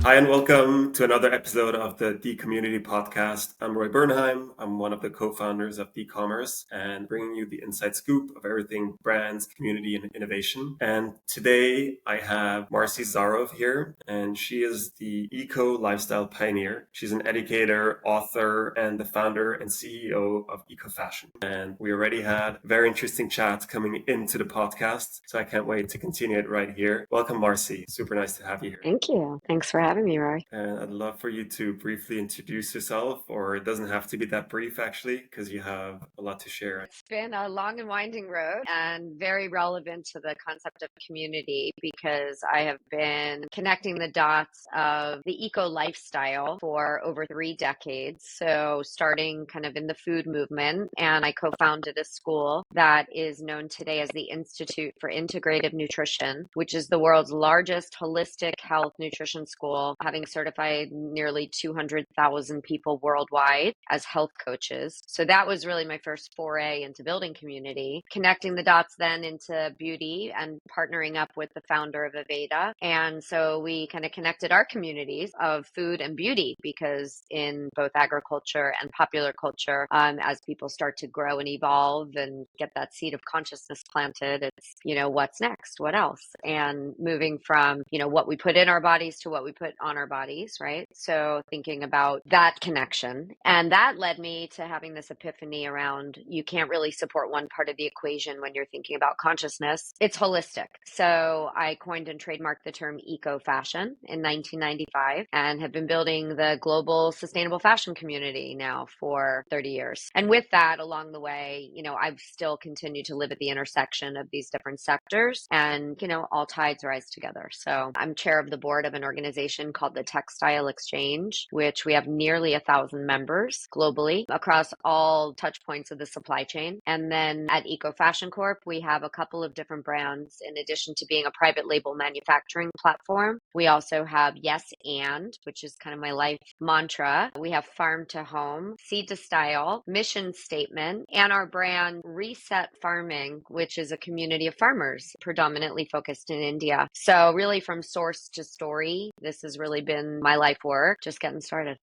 Hi, and welcome to another episode of the Decommunity podcast. I'm Roy Bernheim. I'm one of the co-founders of Decommerce and bringing you the inside scoop of everything brands, community, and innovation. And today I have Marci Zaroff here, and she is the eco lifestyle pioneer. She's an educator, author, and the founder and CEO of Ecofashion. And we already had very interesting chats coming into the podcast, so I can't wait to continue it right here. Welcome, Marci. Super nice to have you here. Thank you. Thanks for having me, Roy. And I'd love for you to briefly introduce yourself, or it doesn't have to be that brief, actually, because you have a lot to share. It's been a long and winding road and very relevant to the concept of community because I have been connecting the dots of the eco lifestyle for over 3 decades. So starting kind of in the food movement, and I co-founded a school that is known today as the Institute for Integrative Nutrition, which is the world's largest holistic health nutrition school, having certified nearly 200,000 people worldwide as health coaches. So that was really my first foray into building community, connecting the dots then into beauty and partnering up with the founder of Aveda. And so we kind of connected our communities of food and beauty because in both agriculture and popular culture, as people start to grow and evolve and get that seed of consciousness planted, it's, what's next? What else? And moving from, what we put in our bodies to what we put on our bodies, right? So thinking about that connection. And that led me to having this epiphany around you can't really support one part of the equation when you're thinking about consciousness. It's holistic. So I coined and trademarked the term Ecofashion in 1995 and have been building the global sustainable fashion community now for 30 years. And with that, along the way, I've still continued to live at the intersection of these different sectors and, all tides rise together. So I'm chair of the board of an organization called the Textile Exchange, which we have nearly 1,000 members globally across all touch points of the supply chain. And then at Ecofashion Corp, we have a couple of different brands. In addition to being a private label manufacturing platform, we also have Yes and, which is kind of my life mantra. We have Farm to Home, Seed to Style, Mission Statement, and our brand Reset Farming, which is a community of farmers predominantly focused in India. So really from source to story, this has really been my life work, just getting started.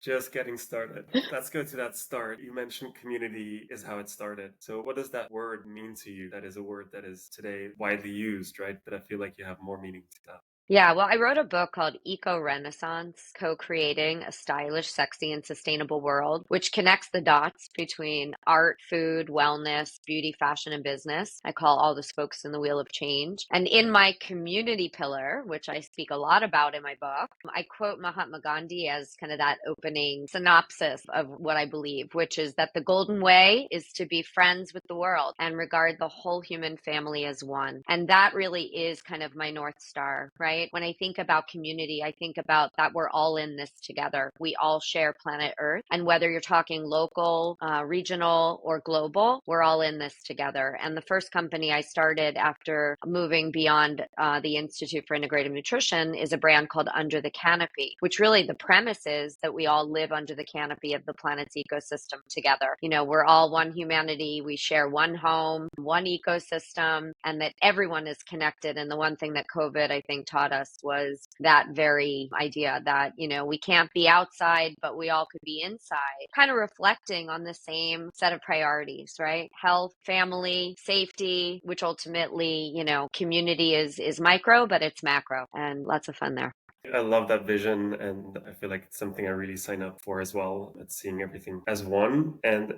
Just getting started. Let's go to that start. You mentioned community is how it started. So what does that word mean to you? That is a word that is today widely used, right? But I feel like you have more meaning to that. Yeah, well, I wrote a book called Eco Renaissance, Co-Creating a Stylish, Sexy, and Sustainable World, which connects the dots between art, food, wellness, beauty, fashion, and business. I call all the spokes in the wheel of change. And in my community pillar, which I speak a lot about in my book, I quote Mahatma Gandhi as kind of that opening synopsis of what I believe, which is that the golden way is to be friends with the world and regard the whole human family as one. And that really is kind of my North Star, right? When I think about community, I think about that we're all in this together. We all share planet Earth. And whether you're talking local, regional, or global, we're all in this together. And the first company I started after moving beyond the Institute for Integrative Nutrition is a brand called Under the Canopy, which really the premise is that we all live under the canopy of the planet's ecosystem together. We're all one humanity. We share one home, one ecosystem, and that everyone is connected. And the one thing that COVID, I think, taught us was that very idea that, we can't be outside, but we all could be inside, kind of reflecting on the same set of priorities, right? Health, family, safety, which ultimately, community is micro, but it's macro, and lots of fun there. I love that vision, and I feel like it's something I really sign up for as well. It's seeing everything as one. And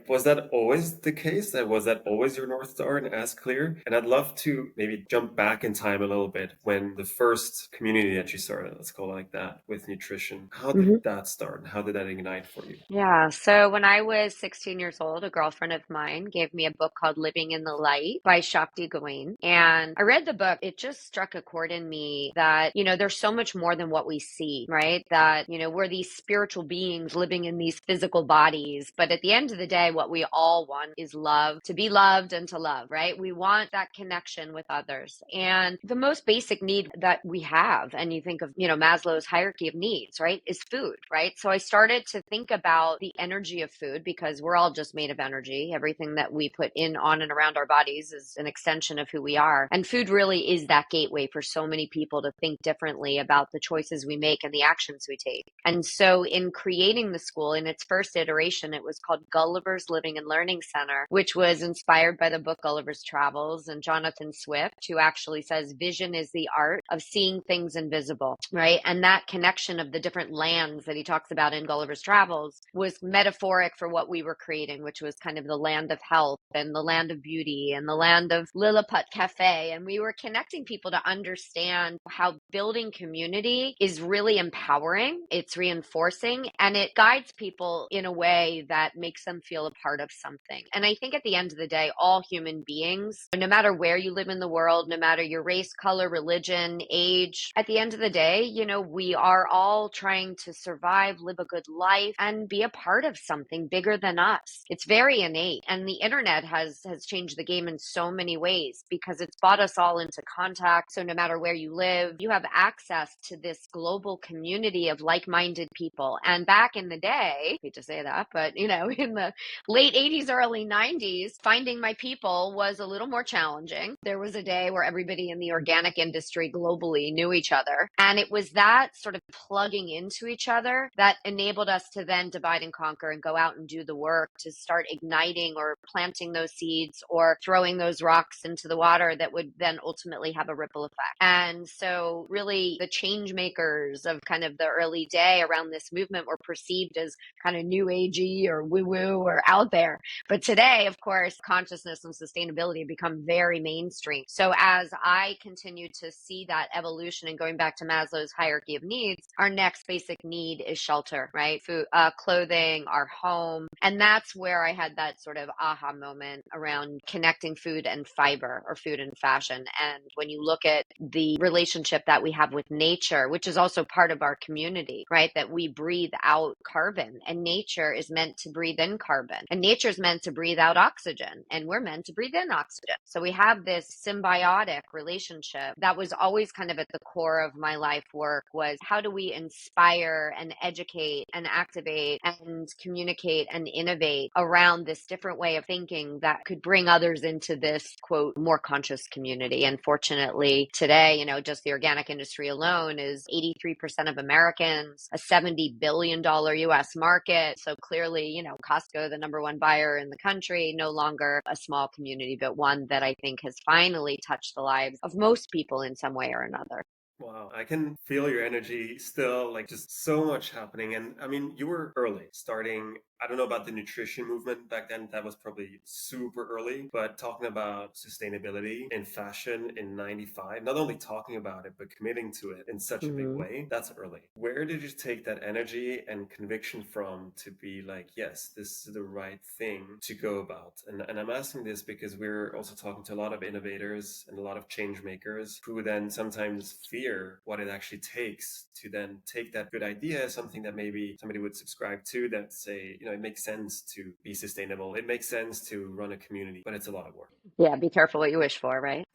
was that always the case? Was that always your North Star and as clear? And I'd love to maybe jump back in time a little bit when the first community that you started, let's call it like that, with nutrition. How did that start? How did that ignite for you? Yeah. So when I was 16 years old, a girlfriend of mine gave me a book called Living in the Light by Shakti Gawain. And I read the book. It just struck a chord in me that, there's so much more than what we see, right? That, we're these spiritual beings living in these physical bodies. But at the end of the day, what we all want is love, to be loved and to love, right? We want that connection with others. And the most basic need that we have, and you think of, Maslow's hierarchy of needs, right, is food, right? So I started to think about the energy of food because we're all just made of energy. Everything that we put in, on, and around our bodies is an extension of who we are. And food really is that gateway for so many people to think differently about the choices we make and the actions we take. And so in creating the school, in its first iteration, it was called Gulliver's Living and Learning Center, which was inspired by the book Gulliver's Travels and Jonathan Swift, who actually says vision is the art of seeing things invisible, right? And that connection of the different lands that he talks about in Gulliver's Travels was metaphoric for what we were creating, which was kind of the land of health and the land of beauty and the land of Lilliput Cafe. And we were connecting people to understand how building community is really empowering, it's reinforcing, and it guides people in a way that makes them feel a part of something. And I think at the end of the day, all human beings, no matter where you live in the world, no matter your race, color, religion, age, at the end of the day, we are all trying to survive, live a good life, and be a part of something bigger than us. It's very innate. And the internet has changed the game in so many ways because it's brought us all into contact. So no matter where you live, you have access to this global community of like-minded people. And back in the day, I hate to say that, but in the late 80s, early 90s, finding my people was a little more challenging. There was a day where everybody in the organic industry globally knew each other. And it was that sort of plugging into each other that enabled us to then divide and conquer and go out and do the work to start igniting or planting those seeds or throwing those rocks into the water that would then ultimately have a ripple effect. And so really the change makers of kind of the early day around this movement were perceived as kind of new agey or woo-woo or out there. But today, of course, consciousness and sustainability have become very mainstream. So as I continue to see that evolution and going back to Maslow's hierarchy of needs, our next basic need is shelter, right? Food, clothing, our home. And that's where I had that sort of aha moment around connecting food and fiber or food and fashion. And when you look at the relationship that we have with nature, which is also part of our community, right? That we breathe out carbon and nature is meant to breathe in carbon and nature is meant to breathe out oxygen and we're meant to breathe in oxygen. So we have this symbiotic relationship that was always kind of at the core of my life work was how do we inspire and educate and activate and communicate and innovate around this different way of thinking that could bring others into this quote more conscious community. And fortunately today, just the organic industry alone is 83% of Americans, a $70 billion US market. So clearly, Costco, the number one buyer in the country, no longer a small community, but one that I think has finally touched the lives of most people in some way or another. Wow, I can feel your energy still, like just so much happening. And I mean, you were early starting. I don't know about the nutrition movement back then. That was probably super early, but talking about sustainability in fashion in 95, not only talking about it, but committing to it in such a big way, that's early. Where did you take that energy and conviction from to be like, yes, this is the right thing to go about? And I'm asking this because we're also talking to a lot of innovators and a lot of change makers who then sometimes fear what it actually takes to then take that good idea, something that maybe somebody would subscribe to, that say, it makes sense to be sustainable. It makes sense to run a community, but it's a lot of work. Yeah, be careful what you wish for, right?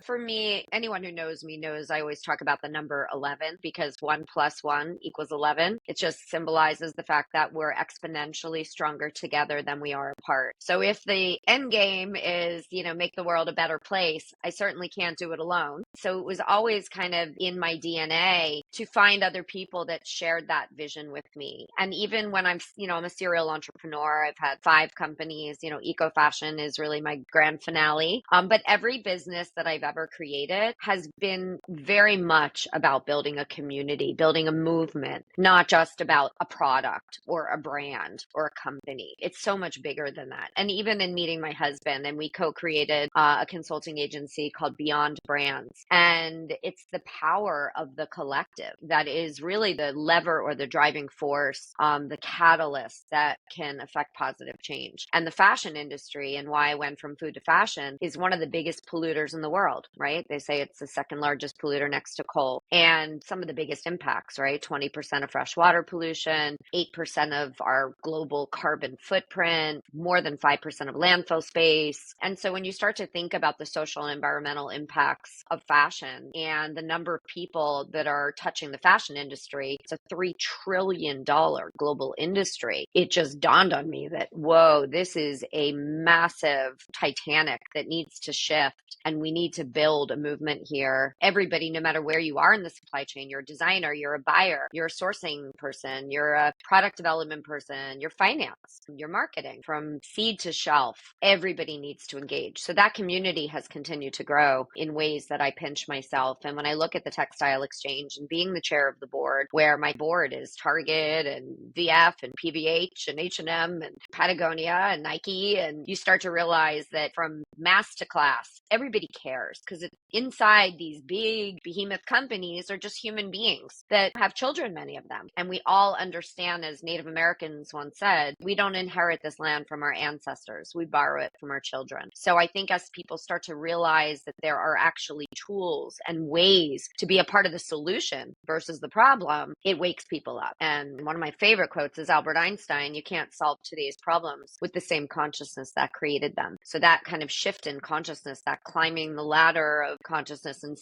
For me, anyone who knows me knows I always talk about the number 11 because 1 + 1 = 11. It just symbolizes the fact that we're exponentially stronger together than we are apart. So if the end game is, make the world a better place, I certainly can't do it alone. So it was always kind of in my DNA to find other people that shared that vision with me. And even when I'm a serial entrepreneur, I've had 5 companies, Ecofashion is really my grand finale. But every business that I've ever created has been very much about building a community, building a movement, not just about a product or a brand or a company. It's so much bigger than that. And even in meeting my husband, and we co-created a consulting agency called Beyond Brands. And it's the power of the collective that is really the lever or the driving force, the catalyst that can affect positive change. And the fashion industry, and why I went from food to fashion, is one of the biggest polluters in the world, right? They say it's the second largest polluter next to coal. And some of the biggest impacts, right? 20% of freshwater pollution, 8% of our global carbon footprint, more than 5% of landfill space. And so when you start to think about the social and environmental impacts of fashion and the number of people that are touching the fashion industry, it's a $3 trillion global industry. It just dawned on me that, whoa, this is a massive Titanic that needs to shift. And we need to build a movement here. Everybody, no matter where you are in the supply chain, you're a designer, you're a buyer, you're a sourcing person, you're a product development person, you're finance, you're marketing, from seed to shelf, everybody needs to engage. So that community has continued to grow in ways that I pinch myself. And when I look at the textile exchange and being the chair of the board, where my board is Target and VF and PVH and H&M and Patagonia and Nike, and you start to realize that from mass to class, everybody cares, because inside these big behemoth companies are just human beings that have children, many of them. And we all understand, as Native Americans once said, we don't inherit this land from our ancestors. We borrow it from our children. So I think as people start to realize that there are actually tools and ways to be a part of the solution versus the problem, it wakes people up. And one of my favorite quotes is Albert Einstein: you can't solve today's problems with the same consciousness that created them. So that kind of shift in consciousness, that climbing the ladder of consciousness and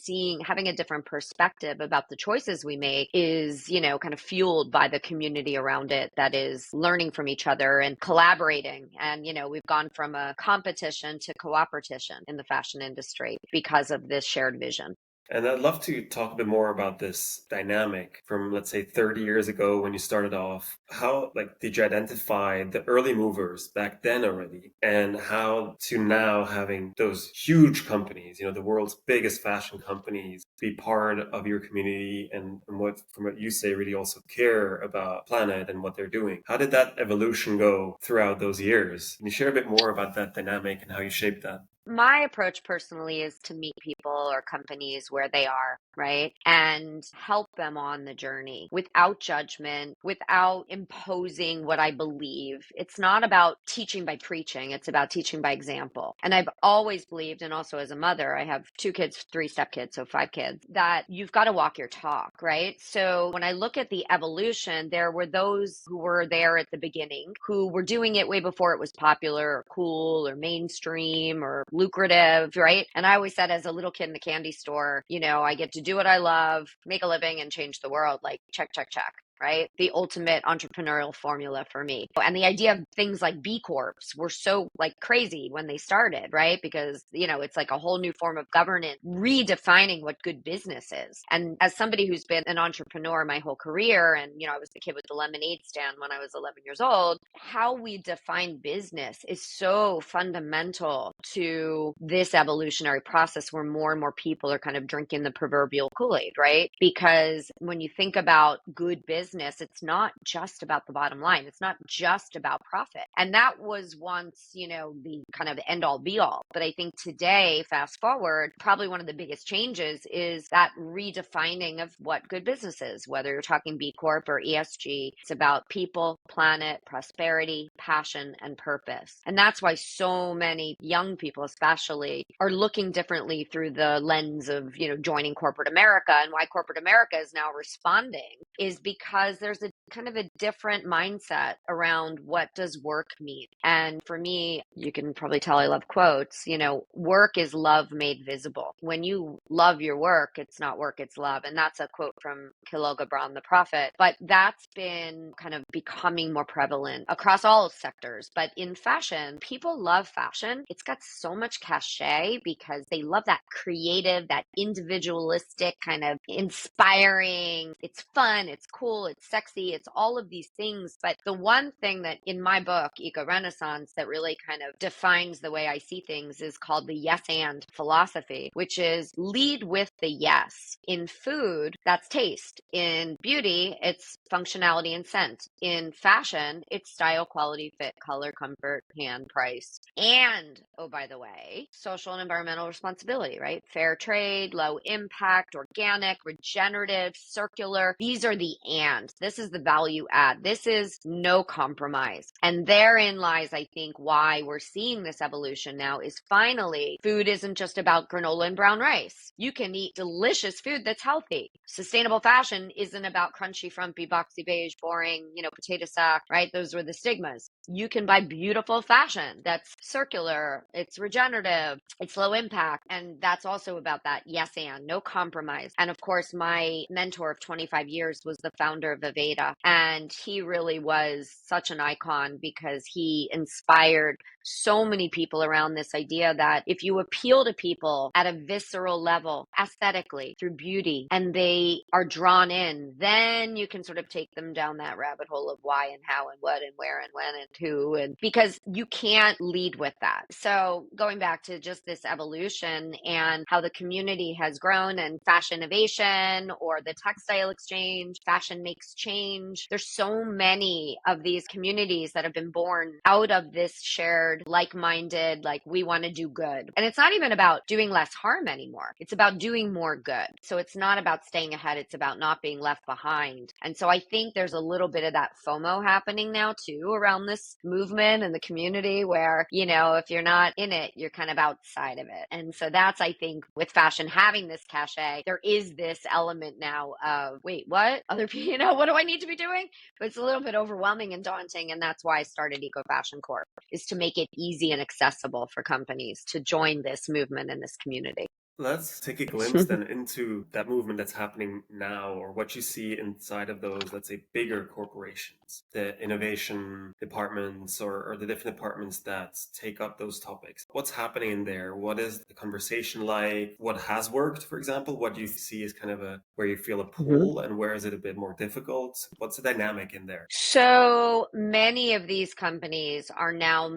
having a different perspective about the choices we make is, kind of fueled by the community around it that is learning from each other and collaborating. And, we've gone from a competition to cooperation in the fashion industry because of this shared vision. And I'd love to talk a bit more about this dynamic from, let's say, 30 years ago when you started off. How, did you identify the early movers back then already? And how to now having those huge companies, the world's biggest fashion companies, be part of your community and what, from what you say, really also care about planet and what they're doing. How did that evolution go throughout those years? Can you share a bit more about that dynamic and how you shaped that? My approach personally is to meet people or companies where they are, right? And help them on the journey without judgment, without imposing what I believe. It's not about teaching by preaching. It's about teaching by example. And I've always believed, and also as a mother, I have 2 kids, 3 stepkids, so 5 kids, that you've got to walk your talk, right? So when I look at the evolution, there were those who were there at the beginning, who were doing it way before it was popular or cool or mainstream or lucrative, right? And I always said, as a little kid in the candy store, I get to do what I love, make a living, and change the world. Like, check, check, check. Right? The ultimate entrepreneurial formula for me. And the idea of things like B Corps were so crazy when they started, right? Because, it's like a whole new form of governance, redefining what good business is. And as somebody who's been an entrepreneur my whole career, and, I was the kid with the lemonade stand when I was 11 years old, how we define business is so fundamental to this evolutionary process where more and more people are kind of drinking the proverbial Kool-Aid, right? Because when you think about good business, it's not just about the bottom line. It's not just about profit. And that was once, the kind of end all be all. But I think today, fast forward, probably one of the biggest changes is that redefining of what good business is, whether you're talking B Corp or ESG. It's about people, planet, prosperity, passion, and purpose. And that's why so many young people, especially, are looking differently through the lens of, joining corporate America. And why corporate America is now responding is because there's a kind of a different mindset around what does work mean. And for me, you can probably tell I love quotes, work is love made visible. When you love your work, it's not work, it's love. And that's a quote from Khalil Gibran, the prophet. But that's been kind of becoming more prevalent across all sectors. But in fashion, people love fashion. It's got so much cachet because they love that creative, that individualistic kind of inspiring. It's fun, it's cool, it's sexy, It's all of these things. But the one thing that in my book, Eco Renaissance, that really kind of defines the way I see things is called the yes and philosophy, which is lead with the yes. In food, that's taste. In beauty, it's functionality and scent. In fashion, it's style, quality, fit, color, comfort, hand, price. And, oh, by the way, social and environmental responsibility, right? Fair trade, low impact, organic, regenerative, circular. These are the and. This is the value add. This is no compromise. And therein lies, I think, why we're seeing this evolution now is finally food isn't just about granola and brown rice. You can eat delicious food that's healthy. Sustainable fashion isn't about crunchy, frumpy, boxy, beige, boring, potato sack, right? Those were the stigmas. You can buy beautiful fashion that's circular, it's regenerative, it's low impact. And that's also about that yes and, no compromise. And of course, my mentor of 25 years was the founder of Aveda. And he really was such an icon because he inspired so many people around this idea that if you appeal to people at a visceral level, aesthetically, through beauty, and they are drawn in, then you can sort of take them down that rabbit hole of why and how and what and where and when and who, and because you can't lead with that. So going back to just this evolution and how the community has grown and fashion innovation or the textile exchange, fashion makes change. There's so many of these communities that have been born out of this shared, like-minded, like we want to do good. And it's not even about doing less harm anymore. It's about doing more good. So it's not about staying ahead. It's about not being left behind. And so I think there's a little bit of that FOMO happening now too around this movement and the community where, if you're not in it, you're kind of outside of it. And so that's, I think, with fashion having this cachet, there is this element now of, wait, what? Other people, what do I need to be doing? But it's a little bit overwhelming and daunting. And that's why I started Ecofashion Corp, is to make it easy and accessible for companies to join this movement and this community. Let's take a glimpse then into that movement that's happening now, or what you see inside of those, let's say, bigger corporations, the innovation departments or the different departments that take up those topics. What's happening in there? What is the conversation like? What has worked, for example? What do you see is kind of where you feel a pull, and where is it a bit more difficult? What's the dynamic in there? So many of these companies are now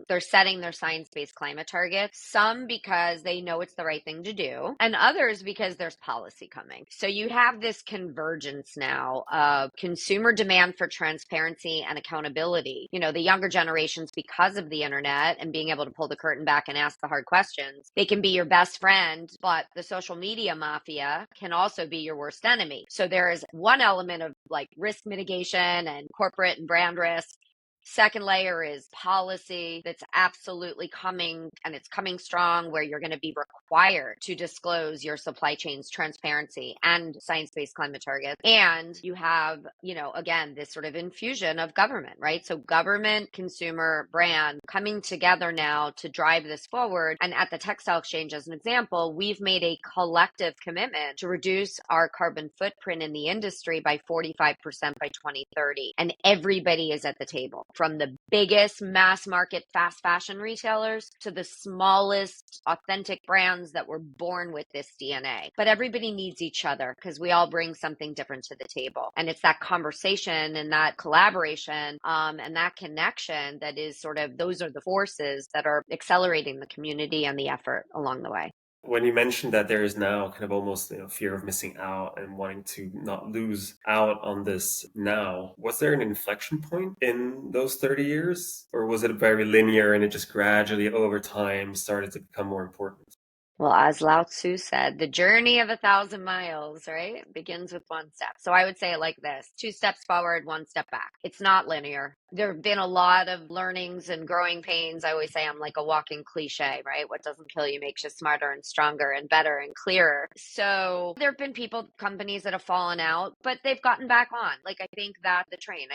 they're setting their science-based climate targets, some because they know it's the right thing to do, and others because there's policy coming. So you have this convergence now of consumer demand for transparency and accountability. The younger generations, because of the internet and being able to pull the curtain back and ask the hard questions, they can be your best friend, but the social media mafia can also be your worst enemy. So there is one element of like risk mitigation and corporate and brand risk. Second layer is policy that's absolutely coming, and it's coming strong, where you're going to be required to disclose your supply chain's transparency and science-based climate targets. And you have, again, this sort of infusion of government, right? So government, consumer, brand coming together now to drive this forward. And at the textile exchange, as an example, we've made a collective commitment to reduce our carbon footprint in the industry by 45% by 2030. And everybody is at the table, from the biggest mass market fast fashion retailers to the smallest authentic brands that were born with this DNA. But everybody needs each other because we all bring something different to the table. And it's that conversation and that collaboration and that connection that is those are the forces that are accelerating the community and the effort along the way. When you mentioned that there is now kind of almost fear of missing out and wanting to not lose out on this now, was there an inflection point in those 30 years? Or was it very linear and it just gradually over time started to become more important? Well, as Lao Tzu said, the journey of 1,000 miles, right, begins with one step. So I would say it like this: 2 steps forward, 1 step back. It's not linear. There have been a lot of learnings and growing pains. I always say I'm like a walking cliche, right? What doesn't kill you makes you smarter and stronger and better and clearer. So there have been companies that have fallen out, but they've gotten back on. Like, I think that the train,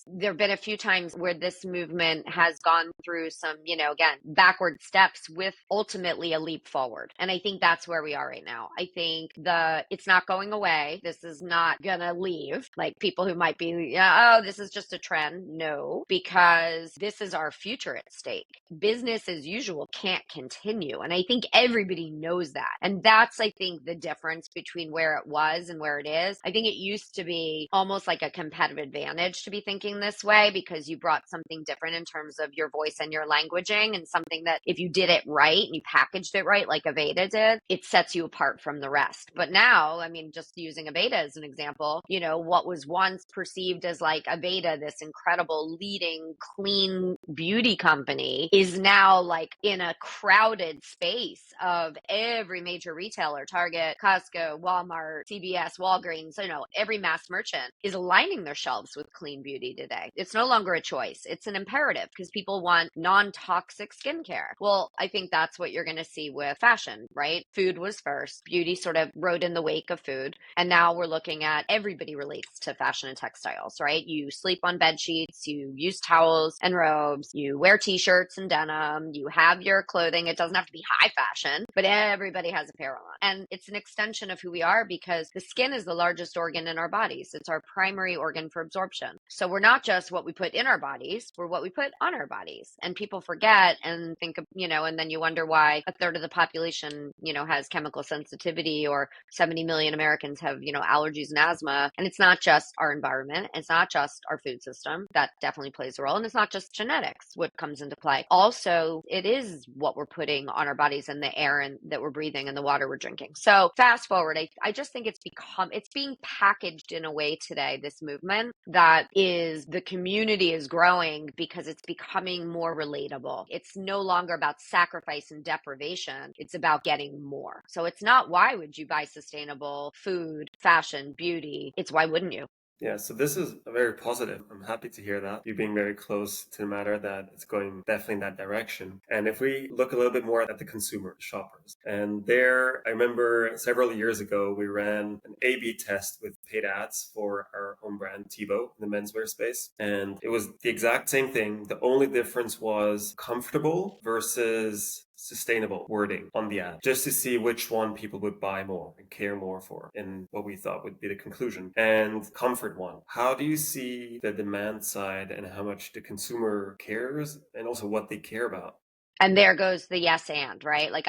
there have been a few times where this movement has gone through some, again, backward steps with ultimately a leap forward. forward. And I think that's where we are right now. I think it's not going away. This is not gonna leave. Like people who might be, oh, this is just a trend. No, because this is our future at stake. Business as usual can't continue. And I think everybody knows that. And that's, I think, the difference between where it was and where it is. I think it used to be almost like a competitive advantage to be thinking this way because you brought something different in terms of your voice and your languaging, and something that if you did it right and you packaged it right, like Aveda did, it sets you apart from the rest. But now, I mean, just using Aveda as an example, what was once perceived as like Aveda, this incredible leading clean beauty company, is now like in a crowded space of every major retailer, Target, Costco, Walmart, CVS, Walgreens, every mass merchant is aligning their shelves with clean beauty today. It's no longer a choice. It's an imperative because people want non-toxic skincare. Well, I think that's what you're going to see with fashion, right? Food was first. Beauty sort of rode in the wake of food. And now we're looking at everybody relates to fashion and textiles, right? You sleep on bed sheets, you use towels and robes, you wear t-shirts and denim, you have your clothing. It doesn't have to be high fashion, but everybody has apparel on. And it's an extension of who we are because the skin is the largest organ in our bodies. It's our primary organ for absorption. So we're not just what we put in our bodies, we're what we put on our bodies. And people forget and think of, and then you wonder why a third of the population, has chemical sensitivity, or 70 million Americans have, allergies and asthma. And it's not just our environment. It's not just our food system. That definitely plays a role. And it's not just genetics, what comes into play. Also, it is what we're putting on our bodies and the air that we're breathing and the water we're drinking. So fast forward, I just think it's being packaged in a way today, this movement, that is the community is growing because it's becoming more relatable. It's no longer about sacrifice and deprivation. It's about getting more. So it's not why would you buy sustainable food, fashion, beauty. It's why wouldn't you? Yeah, so this is very positive. I'm happy to hear that. You being very close to the matter, that it's going definitely in that direction. And if we look a little bit more at the consumer shoppers, and there, I remember several years ago, we ran an A/B test with paid ads for our own brand, Tebow, in the menswear space. And it was the exact same thing. The only difference was comfortable versus sustainable wording on the ad, just to see which one people would buy more and care more for, in what we thought would be the conclusion. And comfort one. How do you see the demand side and how much the consumer cares and also what they care about? And there goes the yes and, right? Like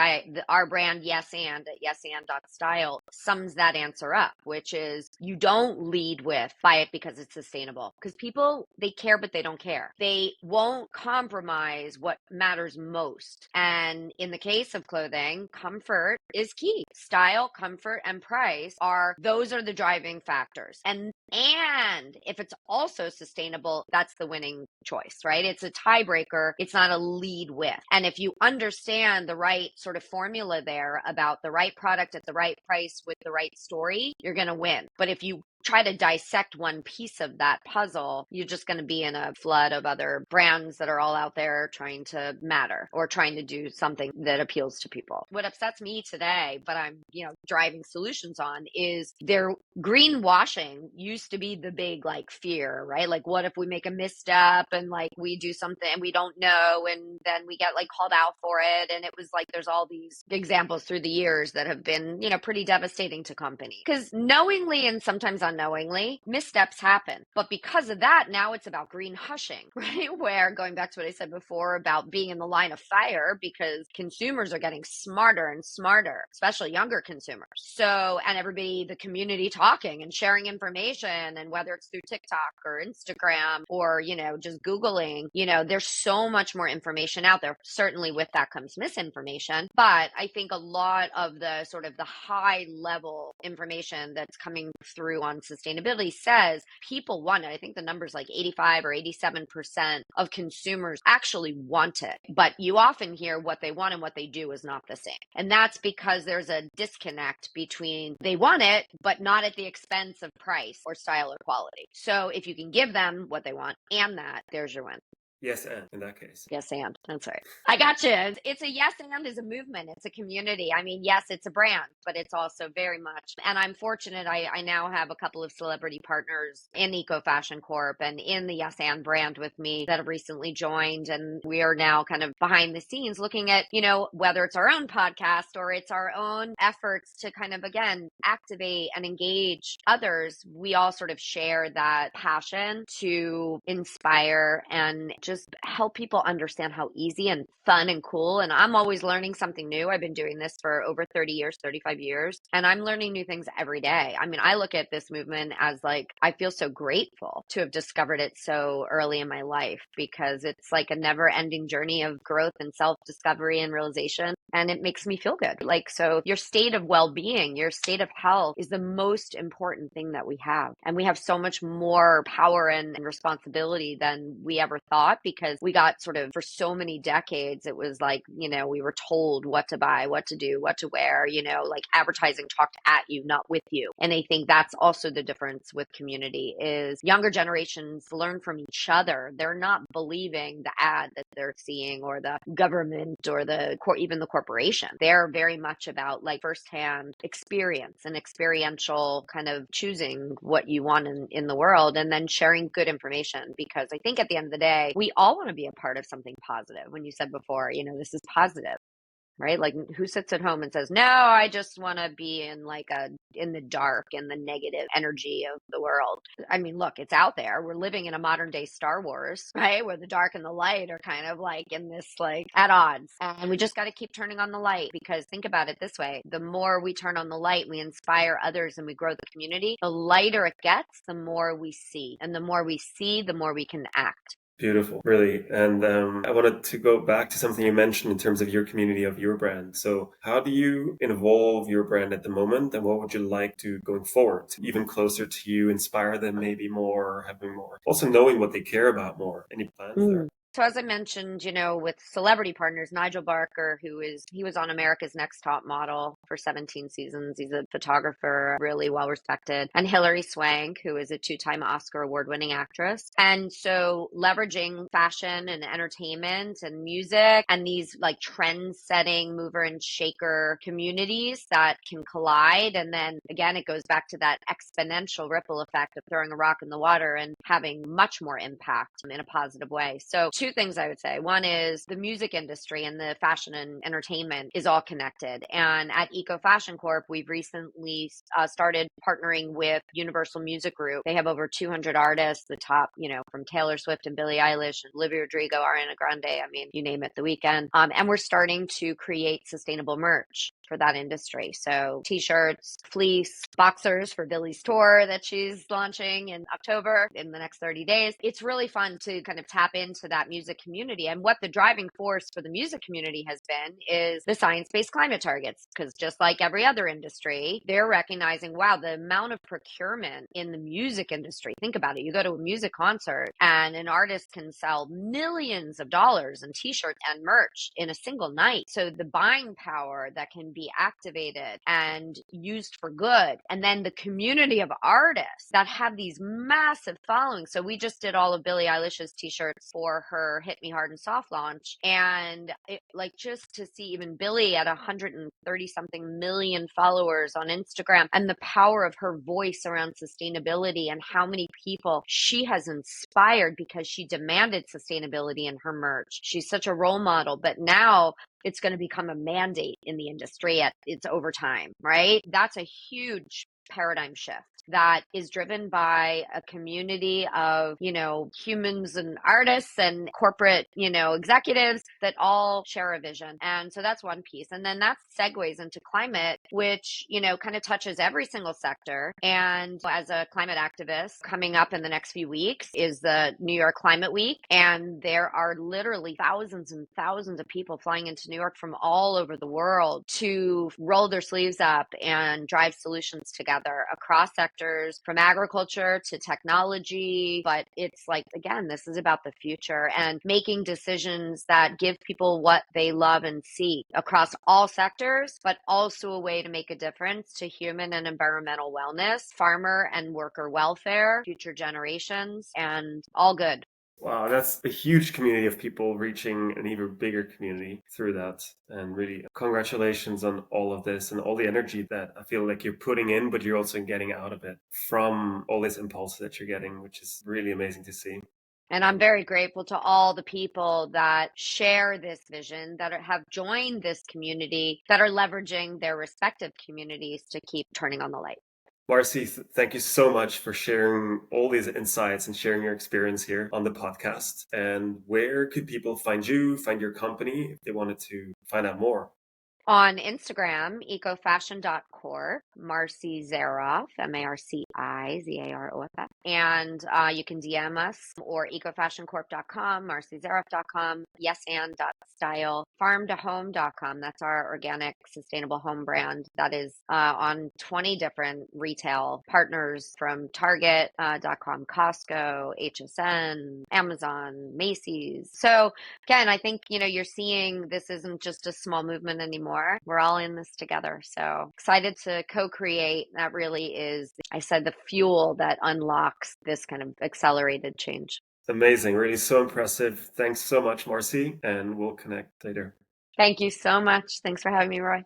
our brand yes and at yesand.style sums that answer up, which is you don't lead with buy it because it's sustainable. Because people, they care, but they don't care. They won't compromise what matters most. And in the case of clothing, comfort is key. Style, comfort, and price those are the driving factors. And if it's also sustainable, that's the winning choice, right? It's a tiebreaker. It's not a lead with. And if you understand the right sort of formula there about the right product at the right price with the right story, you're going to win. But if you try to dissect one piece of that puzzle, you're just going to be in a flood of other brands that are all out there trying to matter or trying to do something that appeals to people. What upsets me today, but I'm, driving solutions on, is their greenwashing used to be the big fear, right? Like, what if we make a misstep and we do something and we don't know and then we get called out for it? And it was there's all these examples through the years that have been, pretty devastating to companies because knowingly and sometimes unknowingly, missteps happen. But because of that, now it's about green hushing, right? Where, going back to what I said before about being in the line of fire, because consumers are getting smarter and smarter, especially younger consumers. So, and everybody, the community talking and sharing information, and whether it's through TikTok or Instagram or, just Googling, there's so much more information out there. Certainly with that comes misinformation. But I think a lot of the sort of the high level information that's coming through on sustainability says people want it. I think the number's 85 or 87% of consumers actually want it. But you often hear what they want and what they do is not the same. And that's because there's a disconnect between they want it, but not at the expense of price or style or quality. So if you can give them what they want and that, there's your win. Yes, and in that case. Yes, and that's right. I got you. It's a yes and is a movement. It's a community. I mean, yes, it's a brand, but it's also very much. And I'm fortunate. I now have a couple of celebrity partners in Ecofashion Corp and in the Yes and brand with me that have recently joined. And we are now kind of behind the scenes looking at, whether it's our own podcast or it's our own efforts to kind of, again, activate and engage others. We all sort of share that passion to inspire and just help people understand how easy and fun and cool. And I'm always learning something new. I've been doing this for over 30 years, 35 years, and I'm learning new things every day. I mean, I look at this movement as like, I feel so grateful to have discovered it so early in my life because it's like a never ending journey of growth and self discovery and realization. And it makes me feel good. Like, so your state of well being, your state of health is the most important thing that we have. And we have so much more power and responsibility than we ever thought because we got sort of for so many decades, it was like, we were told what to buy, what to do, what to wear, like advertising talked at you, not with you. And I think that's also the difference with community is younger generations learn from each other. They're not believing the ad that they're seeing or the government or even the corporation. They're very much about like firsthand experience and experiential kind of choosing what you want in the world and then sharing good information. Because I think at the end of the day, we all want to be a part of something positive. When you said before, this is positive. Right? Like who sits at home and says, no, I just want to be in the dark and the negative energy of the world. I mean, look, it's out there. We're living in a modern day Star Wars, right? Where the dark and the light are kind of like in this like at odds. And we just got to keep turning on the light because think about it this way. The more we turn on the light, we inspire others and we grow the community, the lighter it gets, the more we see. And the more we see, the more we can act. Beautiful, really. And I wanted to go back to something you mentioned in terms of your community, of your brand. So how do you involve your brand at the moment? And what would you like to going forward, to even closer to you, inspire them maybe more, having more, also knowing what they care about more? Any plans there? So as I mentioned, with celebrity partners, Nigel Barker, he was on America's Next Top Model for 17 seasons. He's a photographer, really well respected. And Hilary Swank, who is a 2-time Oscar award-winning actress. And so leveraging fashion and entertainment and music and these like trend-setting mover and shaker communities that can collide. And then again, it goes back to that exponential ripple effect of throwing a rock in the water and having much more impact in a positive way. So two things I would say. One is the music industry and the fashion and entertainment is all connected. And at Ecofashion Corp, we've recently started partnering with Universal Music Group. They have over 200 artists, the top, from Taylor Swift and Billie Eilish and Olivia Rodrigo, Ariana Grande, I mean, you name it, The Weeknd. And we're starting to create sustainable merch for that industry. So t-shirts, fleece, boxers for Billie's tour that she's launching in October in the next 30 days. It's really fun to kind of tap into that music community. And what the driving force for the music community has been is the science-based climate targets. Because just like every other industry, they're recognizing, wow, the amount of procurement in the music industry. Think about it. You go to a music concert and an artist can sell millions of dollars in t-shirts and merch in a single night. So the buying power that can be activated and used for good. And then the community of artists that have these massive followings. So we just did all of Billie Eilish's t-shirts for her Hit Me Hard and Soft launch. And just to see even Billie at 130 something million followers on Instagram and the power of her voice around sustainability and how many people she has inspired because she demanded sustainability in her merch. She's such a role model, but now it's going to become a mandate in the industry it's over time, right? That's a huge paradigm shift that is driven by a community of, humans and artists and corporate, executives that all share a vision. And so that's one piece. And then that segues into climate, which, kind of touches every single sector. And as a climate activist, coming up in the next few weeks is the New York Climate Week. And there are literally thousands and thousands of people flying into New York from all over the world to roll their sleeves up and drive solutions together across sectors, from agriculture to technology. But it's like, again, this is about the future and making decisions that give people what they love and see across all sectors, but also a way to make a difference to human and environmental wellness, farmer and worker welfare, future generations, and all good. Wow, that's a huge community of people reaching an even bigger community through that. And really, congratulations on all of this and all the energy that I feel like you're putting in, but you're also getting out of it from all this impulse that you're getting, which is really amazing to see. And I'm very grateful to all the people that share this vision, that have joined this community, that are leveraging their respective communities to keep turning on the light. Marci, thank you so much for sharing all these insights and sharing your experience here on the podcast. And where could people find you, find your company if they wanted to find out more? On Instagram, ecofashion.corp, Marci Zaroff, MarciZaroff. And you can DM us or ecofashioncorp.com, marcizaroff.com, yesand.style, farmtohome.com. That's our organic, sustainable home brand that is on 20 different retail partners from Target.com, Costco, HSN, Amazon, Macy's. So again, I think, you're seeing this isn't just a small movement anymore. We're all in this together. So excited to co-create. That really is, I said, the fuel that unlocks this kind of accelerated change. Amazing. Really so impressive. Thanks so much, Marci, and we'll connect later. Thank you so much. Thanks for having me, Roy.